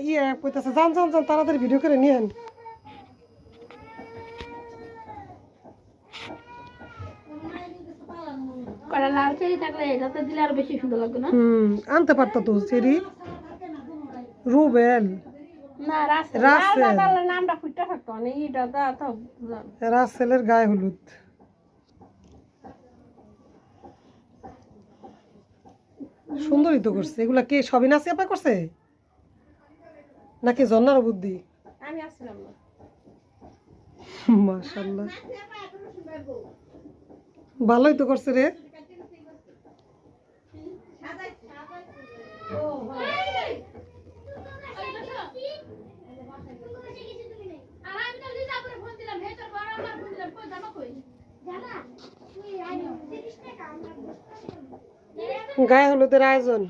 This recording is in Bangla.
ইয়ে কইতাছে যান যান যান তাড়াতাড়ি ভিডিও করে নিয়েন। লাল চেরি থাকলে এটাতে দিলে আরো বেশি সুন্দর লাগবে না? আনতে পারতো তো চেরি। রুবেল না রাসেল নামটা ফুটটা থাকতো না, এটা তো রাসেলের গায়ে হলুদ। সুন্দরই তো করছে। এগুলা কে সবই নাসি আপা করছে নাকি জন্নার বুদ্ধি? আমি আসছিলাম না। মাশাআল্লাহ ভালোই তো করছে রে। গায়ে হলুদের আয়োজন।